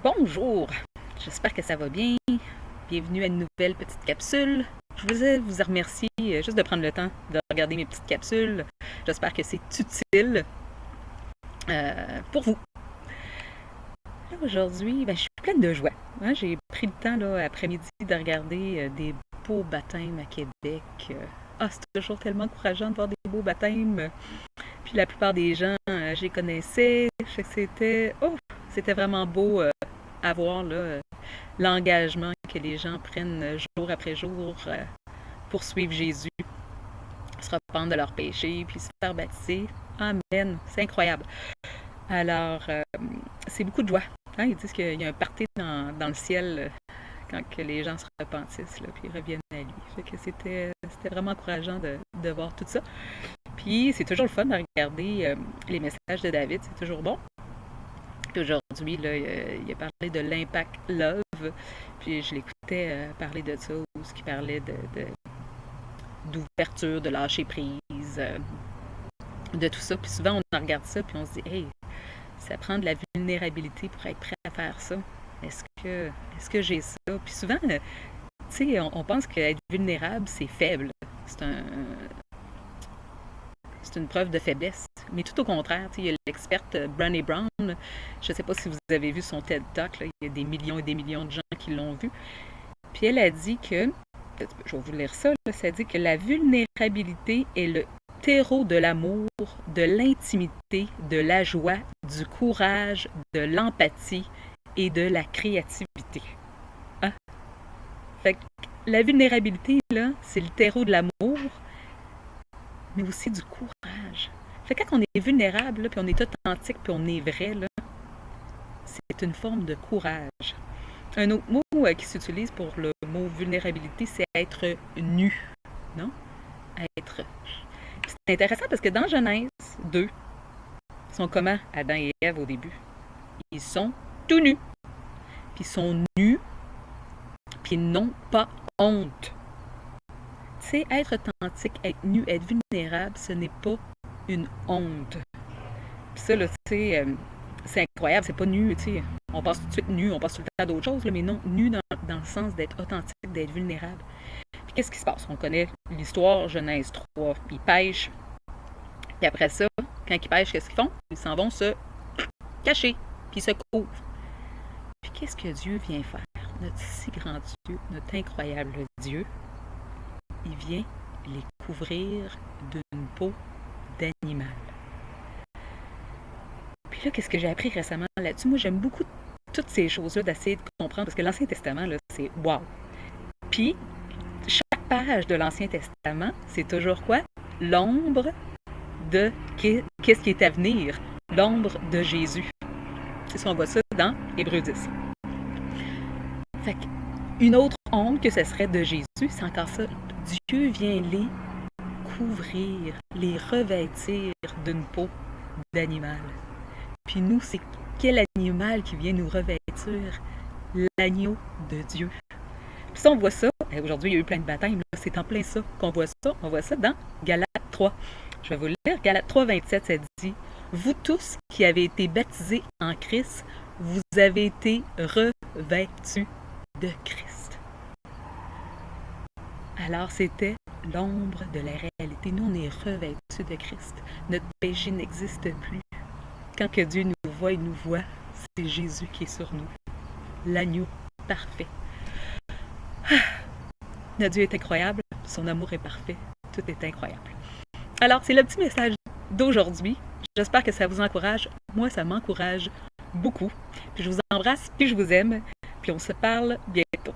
Bonjour, j'espère que ça va bien. Bienvenue à une nouvelle petite capsule. Je voulais vous remercier juste de prendre le temps de regarder mes petites capsules. J'espère que c'est utile pour vous. Là, aujourd'hui, je suis pleine de joie. Hein. J'ai pris le temps là, après-midi de regarder des beaux baptêmes à Québec. C'est toujours tellement encourageant de voir des beaux baptêmes. Puis la plupart des gens, je les connaissais. Je sais que c'était vraiment beau à voir là, l'engagement que les gens prennent jour après jour pour suivre Jésus, se repentir de leurs péchés, puis se faire baptiser. Amen. C'est incroyable. Alors, c'est beaucoup de joie. Hein? Ils disent qu'il y a un party dans le ciel quand que les gens se repentissent, là, puis reviennent à lui. Fait que c'était vraiment encourageant de voir tout ça. Puis c'est toujours le fun de regarder les messages de David, c'est toujours bon. Puis aujourd'hui, là, il a parlé de l'impact love. Puis je l'écoutais parler de ça, ou ce qui parlait d'ouverture, de lâcher prise, de tout ça. Puis souvent, on regarde ça, puis on se dit, hey, ça prend de la vulnérabilité pour être prêt à faire ça. Est-ce que j'ai ça? Puis souvent, tu sais, on pense qu'être vulnérable, c'est faible. C'est un, c'est une preuve de faiblesse. Mais tout au contraire, il y a l'experte Brené Brown. Je ne sais pas si vous avez vu son TED Talk. Là, il y a des millions et des millions de gens qui l'ont vu. Puis elle a dit que, je vais vous lire ça, là, ça dit que la vulnérabilité est le terreau de l'amour, de l'intimité, de la joie, du courage, de l'empathie et de la créativité. Hein? Fait que la vulnérabilité, là, c'est le terreau de l'amour, mais aussi du courage. Fait que quand on est vulnérable, là, puis on est authentique, puis on est vrai, là, c'est une forme de courage. Un autre mot qui s'utilise pour le mot vulnérabilité, c'est être nu. Non? Être. C'est intéressant parce que dans Genèse 2, ils sont comment Adam et Ève au début? Ils sont tout nus. Puis ils sont nus, puis ils n'ont pas honte. Tu sais, être authentique, être nu, être vulnérable, ce n'est pas une honte. Puis ça, là, tu sais, c'est incroyable, c'est pas nu, tu sais. On passe tout de suite nu, on passe tout le temps à d'autres choses, là, mais non, nu dans le sens d'être authentique, d'être vulnérable. Puis qu'est-ce qui se passe? On connaît l'histoire, Genèse 3. Ils pêchent, puis après ça, quand ils pêchent, qu'est-ce qu'ils font? Ils s'en vont se cacher, puis ils se couvrent. Puis qu'est-ce que Dieu vient faire? Notre si grand Dieu, notre incroyable Dieu, il vient les couvrir d'une peau d'animal. Puis là, qu'est-ce que j'ai appris récemment là-dessus? Moi, j'aime beaucoup toutes ces choses-là d'essayer de comprendre, parce que l'Ancien Testament, là, c'est wow. Puis, chaque page de l'Ancien Testament, c'est toujours quoi? L'ombre de qu'est-ce qui est à venir? L'ombre de Jésus. C'est ce qu'on voit ça dans Hébreux 10. Fait une autre ombre que ce serait de Jésus, c'est encore ça. Dieu vient les couvrir, les revêtir d'une peau d'animal. Puis nous, c'est quel animal qui vient nous revêtir? L'agneau de Dieu. Puis ça, on voit ça. Aujourd'hui, il y a eu plein de baptêmes. Là. C'est en plein ça qu'on voit ça. On voit ça dans Galates 3. Je vais vous le lire. Galates 3, 27, ça dit « Vous tous qui avez été baptisés en Christ, vous avez été revêtus de Christ. » Alors, c'était l'ombre de la réalité. Nous, on est revêtus de Christ. Notre péché n'existe plus. Quand que Dieu nous voit, il nous voit. C'est Jésus qui est sur nous. L'agneau parfait. Notre Dieu est incroyable. Son amour est parfait. Tout est incroyable. Alors, c'est le petit message d'aujourd'hui. J'espère que ça vous encourage. Moi, ça m'encourage beaucoup. Puis je vous embrasse, puis je vous aime. Puis on se parle bientôt.